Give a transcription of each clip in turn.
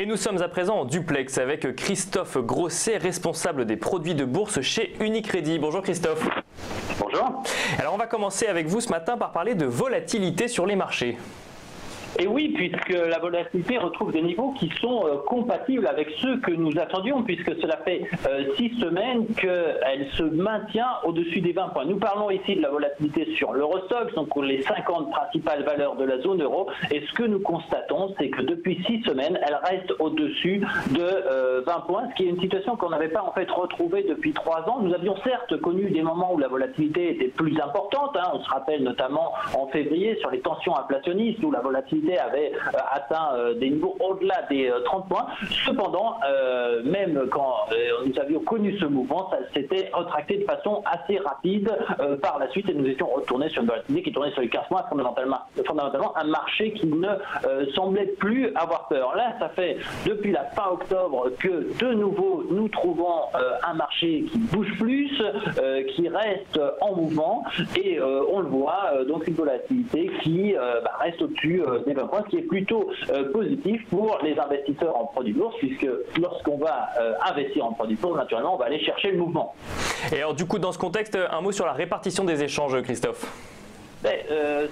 nous sommes à présent en duplex avec Christophe Grosset, responsable des produits de bourse chez Unicredit. Bonjour Christophe. Bonjour. Alors on va commencer avec vous ce matin par parler de volatilité sur les marchés. Et oui, puisque la volatilité retrouve des niveaux qui sont compatibles avec ceux que nous attendions, puisque cela fait 6 semaines qu'elle se maintient au-dessus des 20 points. Nous parlons ici de la volatilité sur l'Eurostoxx, donc pour les 50 principales valeurs de la zone euro. Et ce que nous constatons, c'est que depuis 6 semaines, elle reste au-dessus de 20 points, ce qui est une situation qu'on n'avait pas en fait retrouvée depuis 3 ans. Nous avions certes connu des moments où la volatilité était plus importante. On se rappelle notamment en février sur les tensions inflationnistes où la volatilité avait atteint des niveaux au-delà des 30 points. Cependant, même quand nous avions connu ce mouvement, ça s'était retracté de façon assez rapide par la suite et nous étions retournés sur une volatilité qui tournait sur les 15 mois, fondamentalement un marché qui ne semblait plus avoir peur. Là, ça fait depuis la fin octobre que de nouveau nous trouvons un marché qui bouge plus, qui reste en mouvement et on le voit, donc une volatilité qui reste au-dessus des 20 points, ce qui est plutôt positif pour les investisseurs en produits de bourse, puisque lorsqu'on va investir en produits de bourse, naturellement, on va aller chercher le mouvement. Et alors du coup, dans ce contexte, un mot sur la répartition des échanges, Christophe.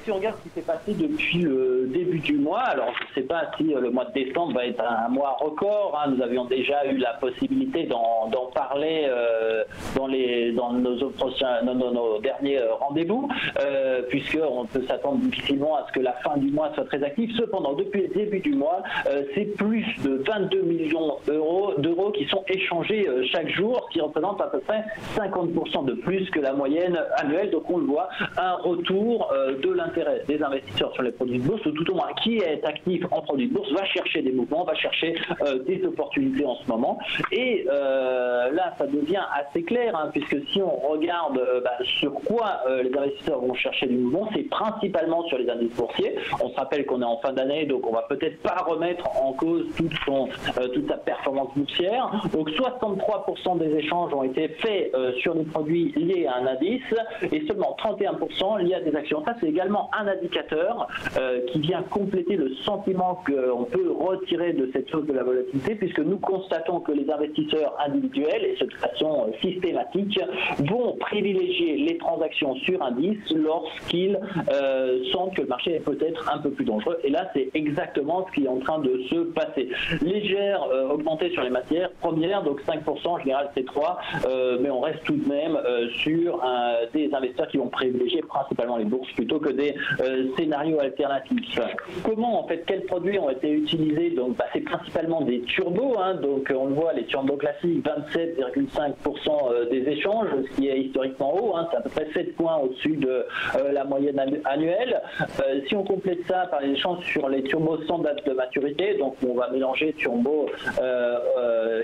Si on regarde ce qui s'est passé depuis le début du mois, alors je ne sais pas si le mois de décembre va être un mois record, nous avions déjà eu la possibilité d'en parler dans nos derniers rendez-vous, puisqu'on peut s'attendre difficilement à ce que la fin du mois soit très active. Cependant, depuis le début du mois, c'est plus de 22 millions d'euros qui sont échangés chaque jour, ce qui représente à peu près 50% de plus que la moyenne annuelle. Donc on le voit, un retour de l'intérêt des investisseurs sur les produits de bourse, ou tout au moins qui est actif en produits de bourse va chercher des mouvements, va chercher des opportunités en ce moment. Et là, ça devient assez clair, puisque si on regarde sur quoi les investisseurs vont chercher du mouvement, c'est principalement sur les indices boursiers. On se rappelle qu'on est en fin d'année, donc on va peut-être pas remettre en cause toute sa performance boursière. Donc 63% des échanges ont été faits sur des produits liés à un indice et seulement 31% liés à des actions. Ça, c'est également un indicateur qui vient compléter le sentiment qu'on peut retirer de cette chose de la volatilité, puisque nous constatons que les investisseurs individuels, et ce de façon systématique, vont privilégier les transactions sur indice lorsqu'ils sentent que le marché est peut-être un peu plus dangereux. Et là, c'est exactement ce qui est en train de se passer. Légère augmentée sur les matières premières, donc 5%, en général c'est 3%, mais on reste tout de même sur des investisseurs qui vont privilégier principalement les bourses plutôt que des scénarios alternatifs. Comment, en fait, quels produits ont été utilisés? Donc, c'est principalement des turbos, donc on le voit, les turbos classiques, 27,5% des échanges, ce qui est historiquement haut, c'est à peu près 7 points au-dessus de la moyenne annuelle. Si on complète ça par les échanges sur les turbos sans date de maturité, donc on va mélanger turbo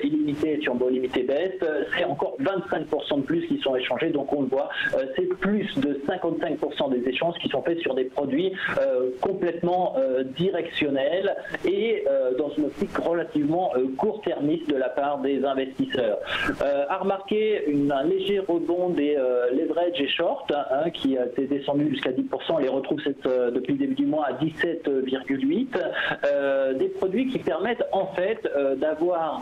illimité et turbo limité baisse, c'est encore 25% de plus qui sont échangés, donc on le voit, c'est plus de 55% des échanges qui sont faits sur des produits complètement directionnels et dans une optique relativement court-termiste de la part des investisseurs. À remarquer un léger rebond des leverage et short qui a été descendu jusqu'à 10%, on les retrouve depuis le début du mois à 17,8%. Des produits qui permettent en fait d'avoir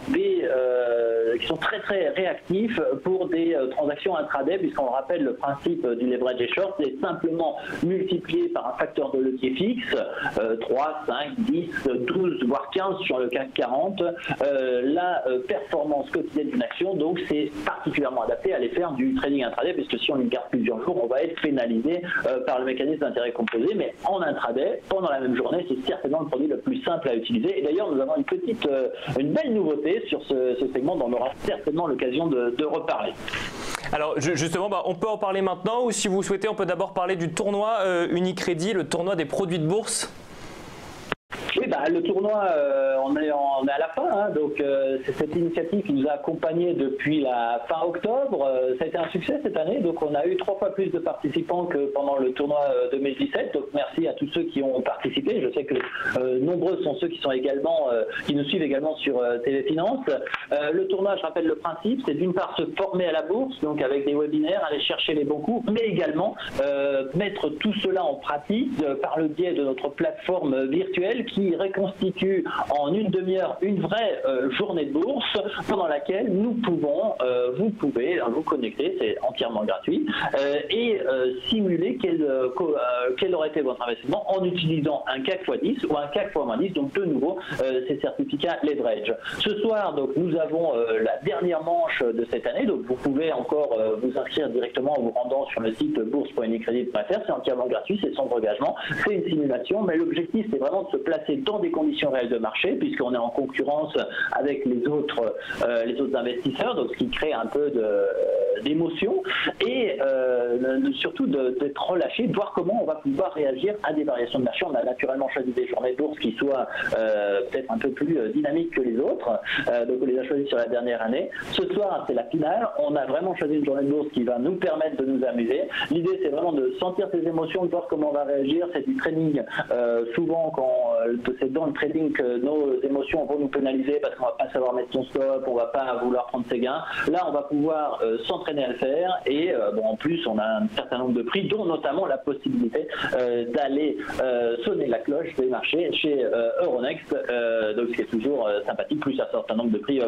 qui sont très très réactifs pour des transactions intraday, puisqu'on rappelle le principe du leverage et short, c'est simplement multiplié par un facteur de levier fixe, 3, 5, 10, 12, voire 15 sur le CAC 40, la performance quotidienne d'une action, donc c'est particulièrement adapté à aller faire du trading intraday, puisque si on y garde plusieurs jours, on va être pénalisé par le mécanisme d'intérêt composé, mais en intraday, pendant la même journée, c'est certainement le produit le plus simple à utiliser. Et d'ailleurs, nous avons une belle nouveauté sur ce segment dont on aura certainement l'occasion de reparler. Alors justement, on peut en parler maintenant, ou si vous souhaitez, on peut d'abord parler du tournoi Unicredit, le tournoi des produits de bourse. Oui, le tournoi, on est à la fin, donc c'est cette initiative qui nous a accompagnés depuis la fin octobre. Ça a été un succès cette année, donc on a eu 3 fois plus de participants que pendant le tournoi 2017. Donc merci à tous ceux qui ont participé. Je sais que nombreux sont ceux qui nous suivent également sur TV Finance. Le tournoi, je rappelle le principe, c'est d'une part se former à la bourse, donc avec des webinaires, aller chercher les bons coups, mais également mettre tout cela en pratique par le biais de notre plateforme virtuelle qui constitue en une demi-heure une vraie journée de bourse pendant laquelle vous pouvez vous connecter, c'est entièrement gratuit, et simuler quel aurait été votre investissement en utilisant un CAC x10 ou un CAC x-10, donc de nouveau ces certificats leverage. Ce soir, donc, nous avons la dernière manche de cette année, donc vous pouvez encore vous inscrire directement en vous rendant sur le site bourse.unicredit.fr, c'est entièrement gratuit, c'est sans engagement, c'est une simulation, mais l'objectif c'est vraiment de se placer dans des conditions réelles de marché, puisqu'on est en concurrence avec les autres investisseurs, donc ce qui crée un peu d'émotion, et surtout d'être relâché, de voir comment on va pouvoir réagir à des variations de marché. On a naturellement choisi des journées de bourse qui soient peut-être un peu plus dynamiques que les autres, donc on les a choisis sur la dernière année. Ce soir, c'est la finale, on a vraiment choisi une journée de bourse qui va nous permettre de nous amuser. L'idée, c'est vraiment de sentir ses émotions, de voir comment on va réagir. C'est du trading. Souvent, c'est dans le trading que nos émotions vont nous pénaliser parce qu'on va pas savoir mettre son stop, on va pas vouloir prendre ses gains. Là, on va pouvoir s'entraîner à le faire, et en plus, on a un certain nombre de prix, dont notamment la possibilité d'aller sonner la cloche des marchés chez Euronext, donc ce qui est toujours sympathique, plus un certain nombre de prix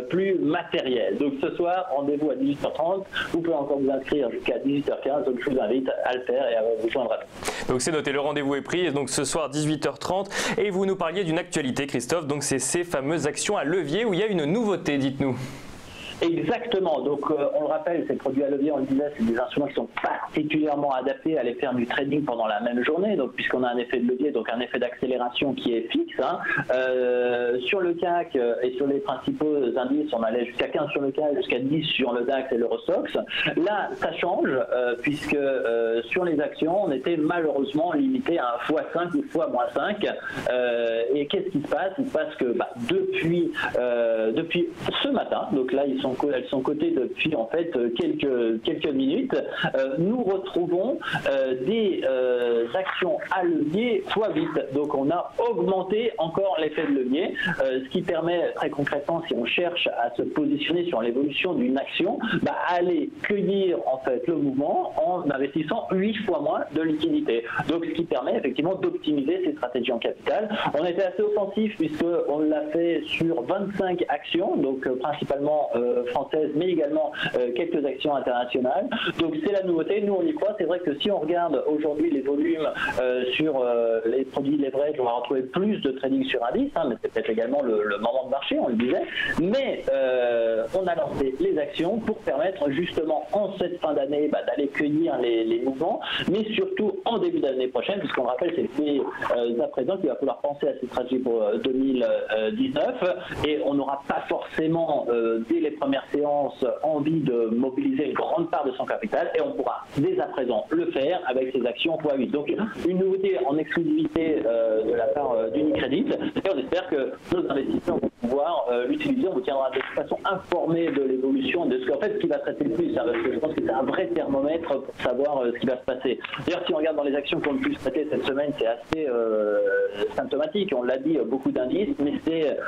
plus matériels. Donc ce soir, rendez-vous à 18h30. Vous pouvez encore vous inscrire jusqu'à 18h15, donc je vous invite à le faire et à vous joindre à nous. Donc c'est noté, le rendez-vous est pris, donc ce soir 18h30, et vous nous parliez d'une actualité, Christophe, donc c'est ces fameuses actions à levier où il y a une nouveauté, dites-nous. Exactement, donc on le rappelle, ces produits à levier, on le disait, c'est des instruments qui sont particulièrement adaptés à aller faire du trading pendant la même journée, donc puisqu'on a un effet de levier, donc un effet d'accélération qui est fixe. Sur le CAC et sur les principaux indices, on allait jusqu'à 15 sur le CAC, jusqu'à 10 sur le DAX et l'Eurostoxx. Là, ça change, puisque sur les actions, on était malheureusement limité à un x5 ou x-5. Et qu'est-ce qui se passe? Il se passe que depuis ce matin, donc là, elles sont cotées depuis en fait quelques minutes. Nous retrouvons des actions à levier x8. Donc on a augmenté encore l'effet de levier, ce qui permet très concrètement, si on cherche à se positionner sur l'évolution d'une action, aller cueillir en fait le mouvement en investissant 8 fois moins de liquidité. Donc ce qui permet effectivement d'optimiser ses stratégies en capital. On était assez offensif puisqu'on l'a fait sur 25 actions, donc principalement françaises, mais également quelques actions internationales. Donc c'est la nouveauté, nous on y croit. C'est vrai que si on regarde aujourd'hui les volumes sur les produits leverage, on va retrouver plus de trading sur indice, mais c'est peut-être également le moment de marché, on le disait. Mais on a lancé les actions pour permettre justement en cette fin d'année d'aller cueillir les mouvements, mais surtout en début d'année prochaine, puisqu'on rappelle c'est à présent qu'il va falloir penser à ces stratégies pour 2019, et on n'aura pas forcément dès les premières séances envie de mobiliser une grande part de son capital, et on pourra dès à présent le faire avec ces actions x8. Donc une nouveauté en exclusivité de la part d'Unicredit, et on espère que nos investisseurs vont pouvoir l'utiliser. On vous tiendra de toute façon informé de l'évolution de ce qu'en fait ce qui va traiter le plus, parce que je pense que c'est un vrai thermomètre pour savoir ce qui va se passer. D'ailleurs, si on regarde dans les actions qui ont le plus traité cette semaine, c'est assez symptomatique. On l'a dit, beaucoup d'indices, mais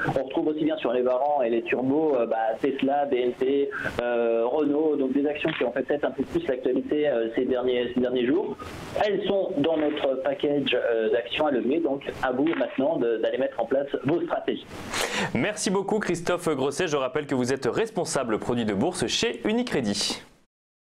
on retrouve aussi bien sur les varans et les turbos, Tesla, BNP, Renault, donc des actions qui ont fait peut-être un peu plus l'actualité ces derniers jours. Elles sont dans notre package d'actions à levier, donc à vous maintenant d'aller mettre en place vos stratégies. Merci beaucoup Christophe Grosset, je rappelle que vous êtes responsable produit de bourse chez Unicredit.